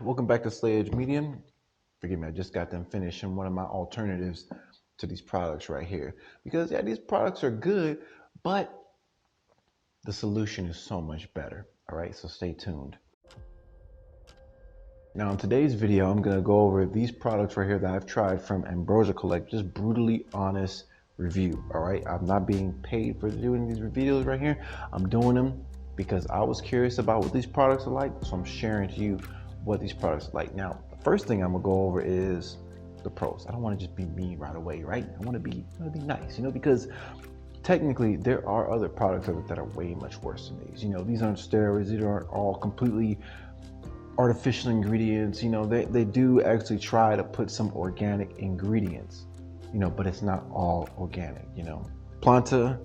Welcome back to Slayage Medium. Forgive me, I just got them finishing one of my alternatives to these products right here. Because yeah, these products are good, but the solution is so much better. All right, so stay tuned. Now in today's video, I'm gonna go over these products right here that I've tried from Ambrosia Collect, just brutally honest review. All right, I'm not being paid for doing these videos right here. I'm doing them because I was curious about what these products are like, so I'm sharing to you what these products are like. Now, the first thing I'm gonna go over is the pros. I don't want to just be me right away, right? I want to be nice, because technically there are other products that are way much worse than these. These aren't steroids. These aren't all completely artificial ingredients. They do actually try to put some organic ingredients, but it's not all organic. Planta,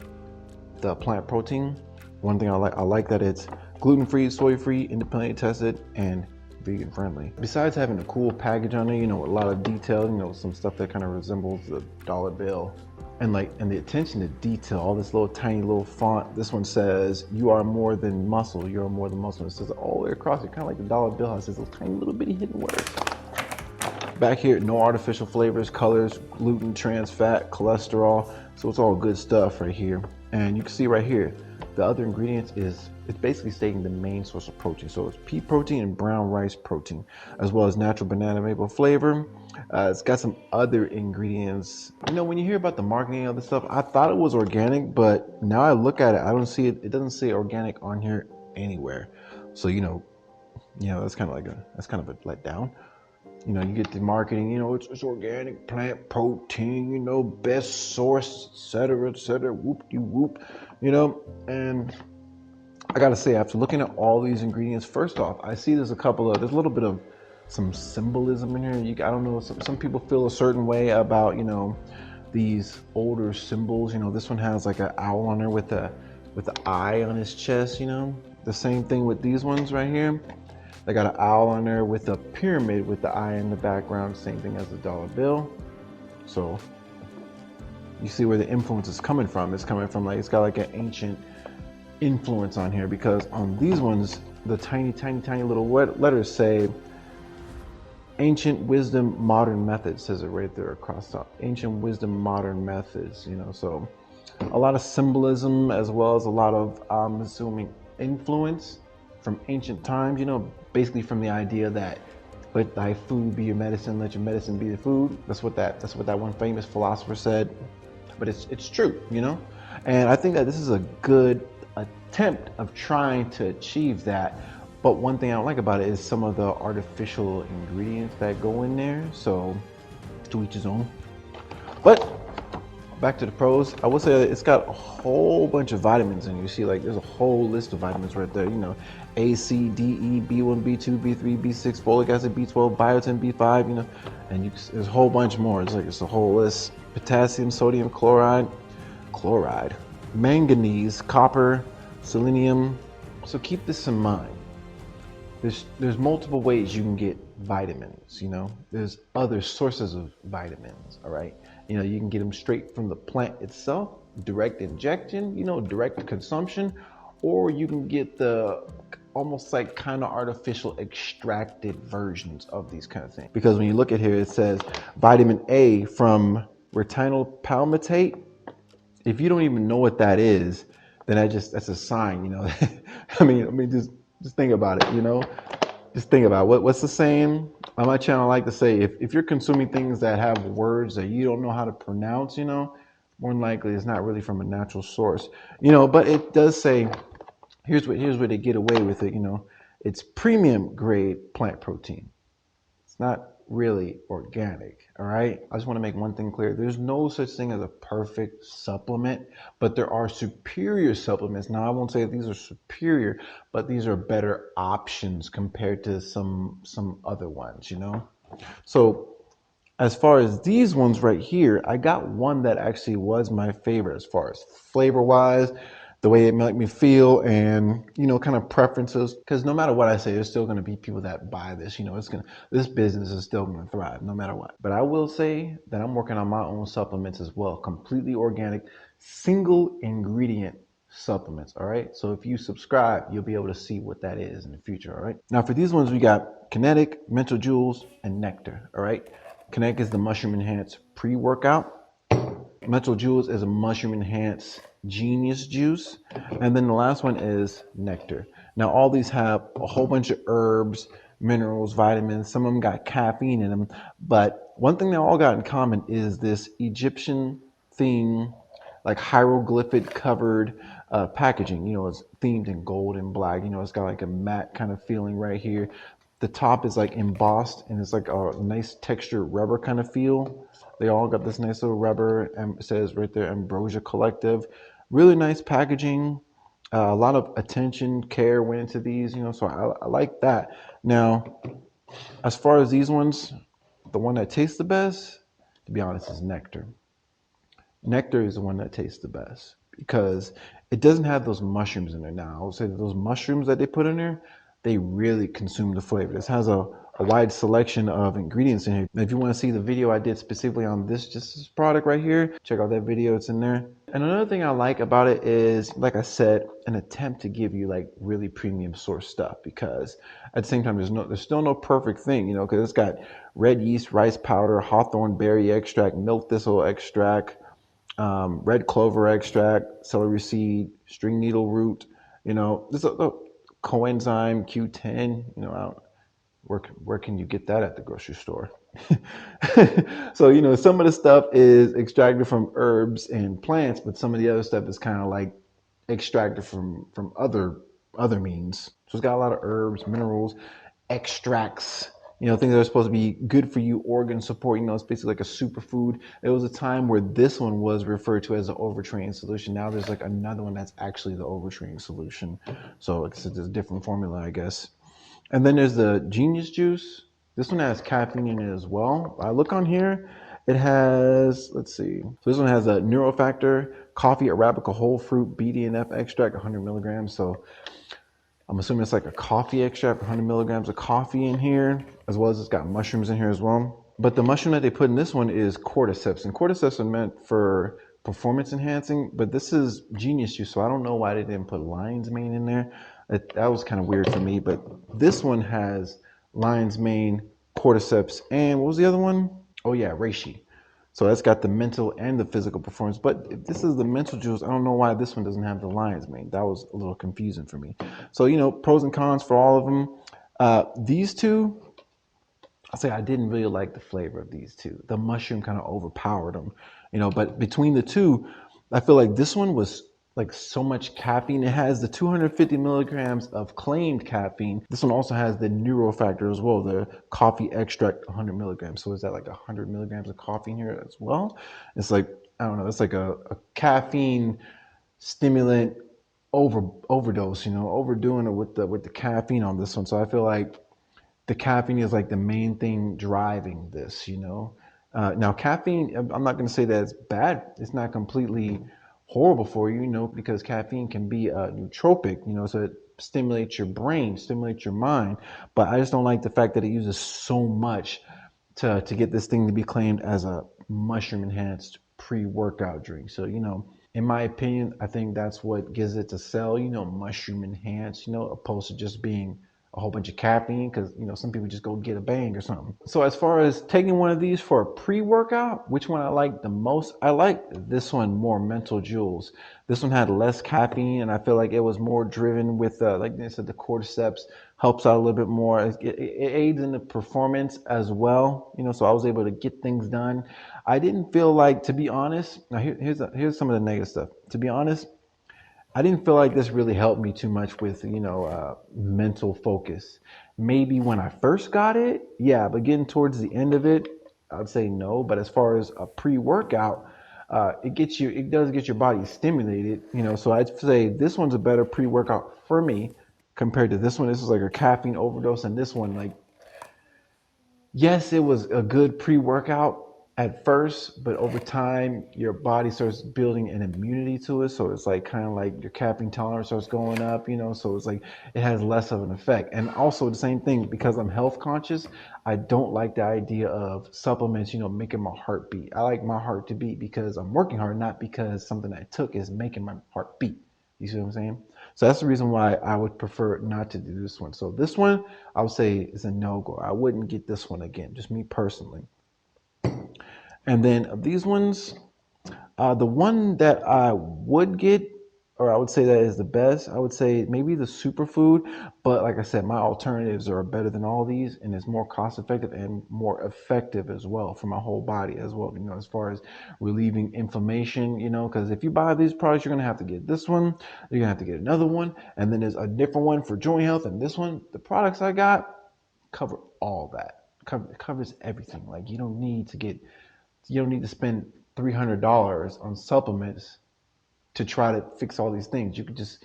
the plant protein, one thing I like that it's gluten-free, soy-free, independently tested, and vegan friendly. Besides having a cool package on it, with a lot of detail, some stuff that kind of resembles the dollar bill, and the attention to detail, all this little tiny little font. This one says, "You are more than muscle. You are more than muscle." It says all the way across it, kind of like the dollar bill has this little tiny little bitty hidden words. Back here, no artificial flavors, colors, gluten, trans fat, cholesterol. So it's all good stuff right here. And you can see right here, the other ingredients it's basically stating the main source of protein. So it's pea protein and brown rice protein, as well as natural banana maple flavor. It's got some other ingredients. When you hear about the marketing of this stuff, I thought it was organic, but now I look at it, I don't see it. It doesn't say organic on here anywhere. So that's kind of a letdown. You get the marketing, it's organic plant protein, best source, etc., whoop-de-whoop, and I gotta say, after looking at all these ingredients, first off, I see there's a little bit of some symbolism in here. I don't know, some people feel a certain way about, these older symbols. This one has like an owl on there with the eye on his chest, the same thing with these ones right here. They got an owl on there with a pyramid with the eye in the background, same thing as the dollar bill. So you see where the influence is coming from. It's coming from it's got like an ancient influence on here, because on these ones, the tiny little letters say ancient wisdom, modern methods, says it right there across the top. Ancient wisdom, modern methods, so a lot of symbolism, as well as a lot of, I'm assuming, influence from ancient times, basically from the idea that let thy food be your medicine, let your medicine be the food. That's what that one famous philosopher said. But it's true, and I think that this is a good attempt of trying to achieve that. But one thing I don't like about it is some of the artificial ingredients that go in there. So to each his own. But back to the pros, I would say it's got a whole bunch of vitamins, and you see there's a whole list of vitamins right there. A, C, D, E, B1, B2, B3, B6, folic acid, B12, biotin, B5. And there's a whole bunch more. It's a whole list. Potassium, sodium chloride, manganese, copper, selenium. So keep this in mind. There's multiple ways you can get vitamins. There's other sources of vitamins. All right. You can get them straight from the plant itself, direct injection, direct consumption, or you can get the almost like kind of artificial extracted versions of these kind of things. Because when you look at here, it says vitamin A from retinol palmitate. If you don't even know what that is, then that's a sign, I mean, just think about it, just think about what's the saying on my channel. I like to say, if you're consuming things that have words that you don't know how to pronounce, more than likely it's not really from a natural source, but it does say, here's where they get away with it, it's premium grade plant protein. It's not really organic. All right. I just want to make one thing clear. There's no such thing as a perfect supplement, but there are superior supplements. Now, I won't say that these are superior, but these are better options compared to some other ones, So as far as these ones right here, I got one that actually was my favorite as far as flavor wise, the way it made me feel, and kind of preferences. Because no matter what I say, there's still going to be people that buy this. This business is still going to thrive no matter what. But I will say that I'm working on my own supplements as well, completely organic, single ingredient supplements. All right. So if you subscribe, you'll be able to see what that is in the future. All right. Now for these ones, we got Kinetic, Mental Jewels, and Nektar. All right. Kinetic is the mushroom enhanced pre-workout. Mental Jewels is a mushroom enhanced genius juice. And then the last one is Nektar. Now, all these have a whole bunch of herbs, minerals, vitamins. Some of them got caffeine in them. But one thing they all got in common is this Egyptian theme, like hieroglyphic covered packaging. It's themed in gold and black. It's got like a matte kind of feeling right here. The top is like embossed and it's like a nice textured rubber kind of feel. They all got this nice little rubber, and it says right there, Ambrosia Collective. Really nice packaging. A lot of attention, care went into these, so I like that. Now, as far as these ones, the one that tastes the best, to be honest, is Nektar. Nektar is the one that tastes the best because it doesn't have those mushrooms in there. Now, I would say that those mushrooms that they put in there, they really consume the flavor. This has a wide selection of ingredients in here. If you want to see the video I did specifically on this product right here, check out that video. It's in there. And another thing I like about it is, like I said, an attempt to give you like really premium source stuff, because at the same time, there's still no perfect thing, because it's got red yeast, rice powder, hawthorn berry extract, milk thistle extract, red clover extract, celery seed, string needle root. This is a coenzyme Q10. Where can you get that at the grocery store? So some of the stuff is extracted from herbs and plants, but some of the other stuff is kind of like extracted from other means. So it's got a lot of herbs, minerals, extracts, things that are supposed to be good for you, organ support. It's basically like a superfood. There was a time where this one was referred to as an overtraining solution. Now there's like another one that's actually the overtraining solution. So it's a different formula, I guess. And then there's the Genius Juice. This one has caffeine in it as well. I look on here, it has, let's see. So this one has a Neurofactor, coffee, Arabica, whole fruit, BDNF extract, 100 milligrams. So I'm assuming it's like a coffee extract, 100 milligrams of coffee in here, as well as it's got mushrooms in here as well. But the mushroom that they put in this one is cordyceps. And cordyceps are meant for performance enhancing, but this is Genius Juice. So I don't know why they didn't put lion's mane in there. That was kind of weird for me, but this one has lion's mane, cordyceps, and what was the other one? Oh yeah, reishi. So that's got the mental and the physical performance. But if this is the mental juice, I don't know why this one doesn't have the lion's mane. That was a little confusing for me. So pros and cons for all of them. These two, I'll say I didn't really like the flavor of these two. The mushroom kind of overpowered them, but between the two, I feel like this one was like so much caffeine. It has the 250 milligrams of claimed caffeine. This one also has the Neurofactor as well, the coffee extract, 100 milligrams. So is that like 100 milligrams of coffee in here as well? It's like, I don't know, it's like a caffeine stimulant overdose, overdoing it with the caffeine on this one. So I feel like the caffeine is like the main thing driving this. Now caffeine, I'm not going to say that it's bad. It's not completely horrible for you, because caffeine can be nootropic, so it stimulates your brain, stimulates your mind. But I just don't like the fact that it uses so much to get this thing to be claimed as a mushroom enhanced pre-workout drink. So, in my opinion, I think that's what gives it to sell, mushroom enhanced, opposed to just being a whole bunch of caffeine, because some people just go get a bang or something. So as far as taking one of these for a pre-workout, which one I like the most? I like this one more, Mental Jewels. This one had less caffeine, and I feel like it was more driven with like they said, the cordyceps helps out a little bit more. It aids in the performance as well, so I was able to get things done. I didn't feel like, to be honest, now here's some of the negative stuff. To be honest, I didn't feel like this really helped me too much with, mental focus. Maybe when I first got it, yeah, but getting towards the end of it, I'd say no. But as far as a pre-workout, it does get your body stimulated, So I'd say this one's a better pre-workout for me compared to this one. This is like a caffeine overdose, and this one, like, yes, it was a good pre-workout at first, but over time, your body starts building an immunity to it. So it's like kind of like your caffeine tolerance starts going up, so it's like it has less of an effect. And also the same thing, because I'm health conscious, I don't like the idea of supplements, making my heart beat. I like my heart to beat because I'm working hard, not because something I took is making my heart beat. You see what I'm saying? So that's the reason why I would prefer not to do this one. So this one, I would say is a no-go. I wouldn't get this one again, just me personally. And then of these ones, the one that I would get, or I would say that is the best, I would say maybe the superfood. But like I said, my alternatives are better than all these, and it's more cost effective and more effective as well for my whole body as well. As far as relieving inflammation, because if you buy these products, you're gonna have to get this one, you're gonna have to get another one, and then there's a different one for joint health, and this one, the products I got cover all that. Covers everything. Like you don't need to spend $300 on supplements to try to fix all these things. You could just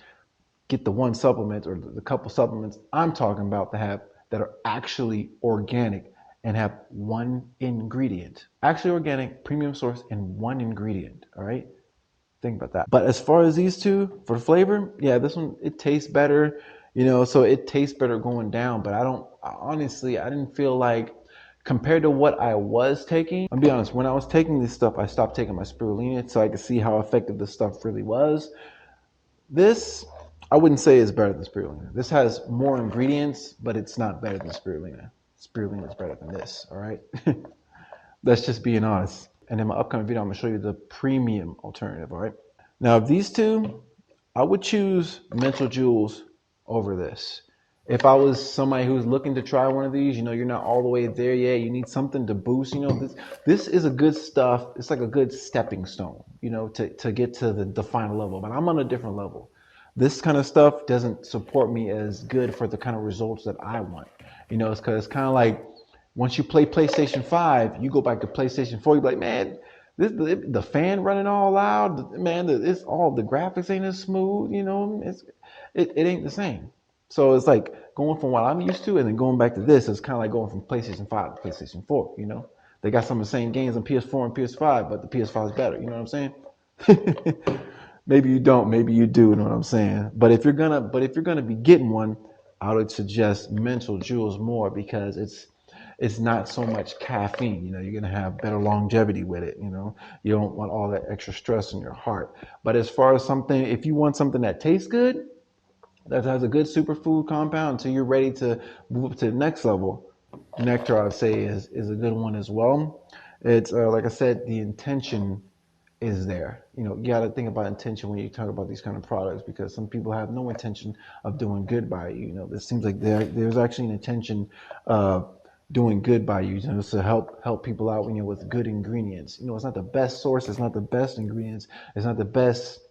get the one supplement or the couple supplements I'm talking about that are actually organic and have one ingredient. Actually organic, premium source, and one ingredient. All right. Think about that. But as far as these two for flavor, yeah, this one it tastes better, so it tastes better going down. But honestly, I didn't feel like compared to what I was taking. I'll be honest, when I was taking this stuff, I stopped taking my spirulina so I could see how effective this stuff really was. This I wouldn't say is better than spirulina. This has more ingredients, but it's not better than spirulina. Spirulina is better than this. All right. That's just being honest. And in my upcoming video, I'm gonna show you the premium alternative. All right. Now, of these two, I would choose Mental Jewels over this. If I was somebody who's looking to try one of these, you're not all the way there yet. You need something to boost. This is a good stuff. It's like a good stepping stone, to get to the final level. But I'm on a different level. This kind of stuff doesn't support me as good for the kind of results that I want. It's because it's kind of like once you play PlayStation 5, you go back to PlayStation 4, you're like, man, the fan running all loud, man, it's all the graphics ain't as smooth, it ain't the same. So it's like going from what I'm used to and then going back to this, it's kind of like going from PlayStation 5 to PlayStation 4, They got some of the same games on PS4 and PS5, but the PS5 is better, you know what I'm saying? Maybe you don't, maybe you do, you know what I'm saying? But if you're gonna be getting one, I would suggest Mental Jewels more because it's not so much caffeine. You're gonna have better longevity with it. You don't want all that extra stress in your heart. But as far as if you want something that tastes good, that has a good superfood compound until you're ready to move up to the next level, Nektar I'd say is a good one as well. It's like I said, the intention is there. You got to think about intention when you talk about these kind of products because some people have no intention of doing good by you. It seems like there's actually an intention of doing good by you, to help people out with good ingredients. It's not the best source, it's not the best ingredients, it's not the best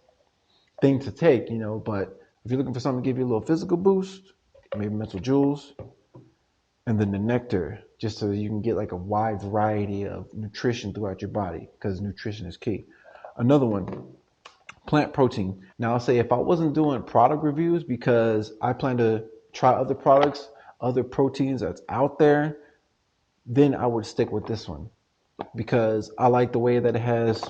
thing to take, but if you're looking for something to give you a little physical boost, maybe Mental Jewels, and then the Nektar, just so you can get like a wide variety of nutrition throughout your body because nutrition is key. Another one, plant protein. Now I'll say if I wasn't doing product reviews because I plan to try other products, other proteins that's out there, then I would stick with this one because I like the way that it has,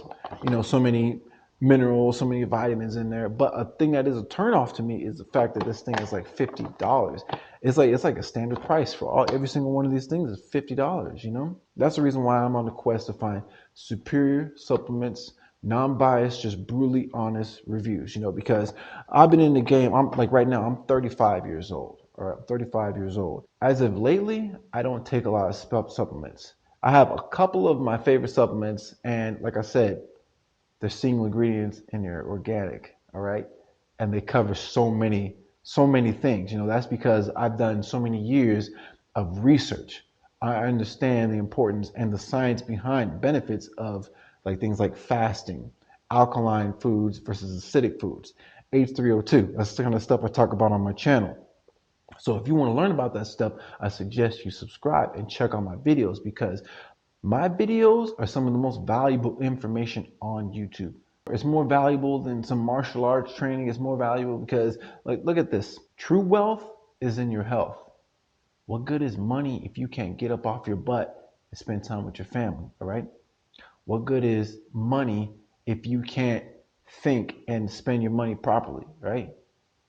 so many minerals, so many vitamins in there. But a thing that is a turnoff to me is the fact that this thing is like $50. It's like a standard price for every single one of these things is $50. That's the reason why I'm on the quest to find superior supplements, non-biased, just brutally honest reviews. Because I've been in the game. I'm like right now. I'm 35 years old. All right, I'm 35 years old. As of lately, I don't take a lot of supplements. I have a couple of my favorite supplements, and like I said, they're single ingredients and they're organic, all right? And they cover so many things. That's because I've done so many years of research. I understand the importance and the science behind benefits of like things like fasting, alkaline foods versus acidic foods, H3O2. That's the kind of stuff I talk about on my channel. So if you want to learn about that stuff, I suggest you subscribe and check out my videos because my videos are some of the most valuable information on YouTube. It's more valuable than some martial arts training. It's more valuable because, like, look at this. True wealth is in your health. What good is money if you can't get up off your butt and spend time with your family, all right? What good is money if you can't think and spend your money properly, right?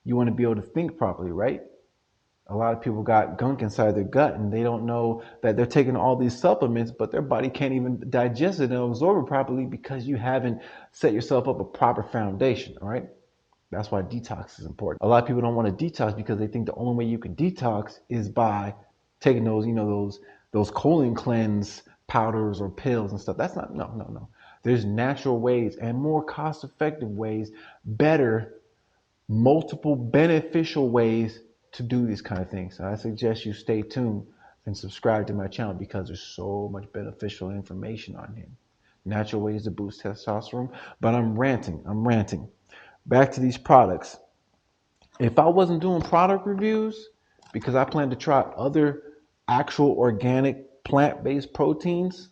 You want to be able to think properly, right? A lot of people got gunk inside their gut and they don't know that they're taking all these supplements, but their body can't even digest it and absorb it properly because you haven't set yourself up a proper foundation. All right. That's why detox is important. A lot of people don't want to detox because they think the only way you can detox is by taking those, those colon cleanse powders or pills and stuff. That's not, no, no, no. There's natural ways and more cost effective ways, better, multiple beneficial ways to do these kind of things. So I suggest you stay tuned and subscribe to my channel because there's so much beneficial information on here. Natural ways to boost testosterone. But I'm ranting. Back to these products. If I wasn't doing product reviews, because I plan to try other actual organic plant-based proteins,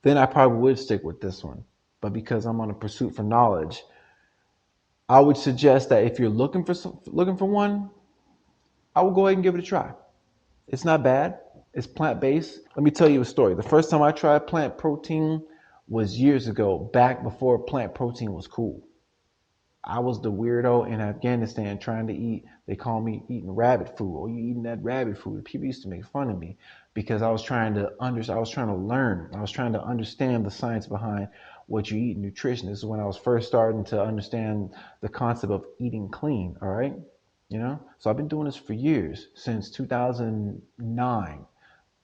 then I probably would stick with this one. But because I'm on a pursuit for knowledge, I would suggest that if you're looking for one, I will go ahead and give it a try. It's not bad. It's plant-based. Let me tell you a story. The first time I tried plant protein was years ago, back before plant protein was cool. I was the weirdo in Afghanistan trying to eat. They call me eating rabbit food. Oh, you eating that rabbit food? People used to make fun of me because I was trying to I was trying to learn. I was trying to understand the science behind what you eat in nutrition. This is when I was first starting to understand the concept of eating clean. All right, So I've been doing this for years, since 2009.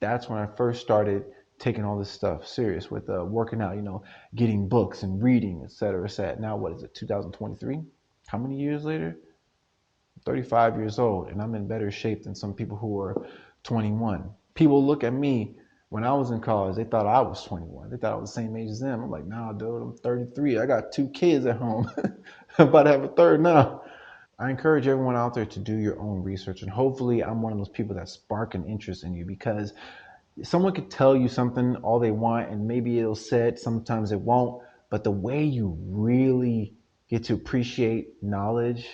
That's when I first started taking all this stuff serious with working out, getting books and reading, et cetera, et cetera. Now, what is it, 2023? How many years later? I'm 35 years old, and I'm in better shape than some people who are 21. People look at me when I was in college, they thought I was 21. They thought I was the same age as them. I'm like, nah, dude, I'm 33. I got 2 kids at home. I'm about to have a third now. I encourage everyone out there to do your own research, and hopefully I'm one of those people that spark an interest in you, because someone could tell you something all they want and maybe it'll set, sometimes it won't, but the way you really get to appreciate knowledge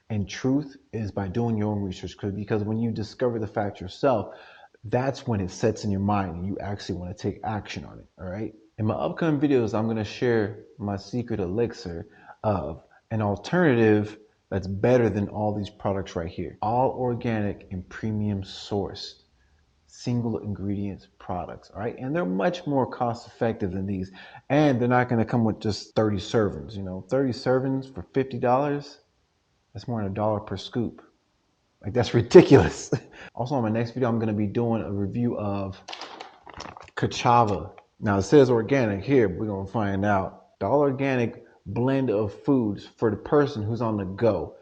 and truth is by doing your own research, because when you discover the fact yourself, that's when it sets in your mind and you actually want to take action on it. All right, in my upcoming videos I'm going to share my secret elixir of an alternative that's better than all these products right here, all organic and premium sourced single ingredients products. All right, and they're much more cost effective than these, and they're not going to come with just 30 servings. 30 servings for $50, that's more than $1 per scoop. Like, that's ridiculous. Also, in my next video I'm going to be doing a review of cassava. Now, it says organic here, but we're going to find out. The all organic blend of foods for the person who's on the go,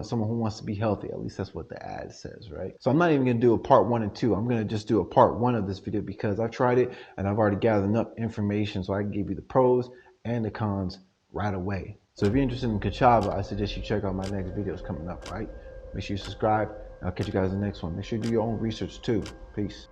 someone who wants to be healthy. At least that's what the ad says, right? So I'm not even going to do a part 1 and 2. I'm going to just do a part 1 of this video because I've tried it and I've already gathered enough information so I can give you the pros and the cons right away. So if you're interested in cassava, I suggest you check out my next videos coming up, right? Make sure you subscribe. I'll catch you guys in the next one. Make sure you do your own research too. Peace.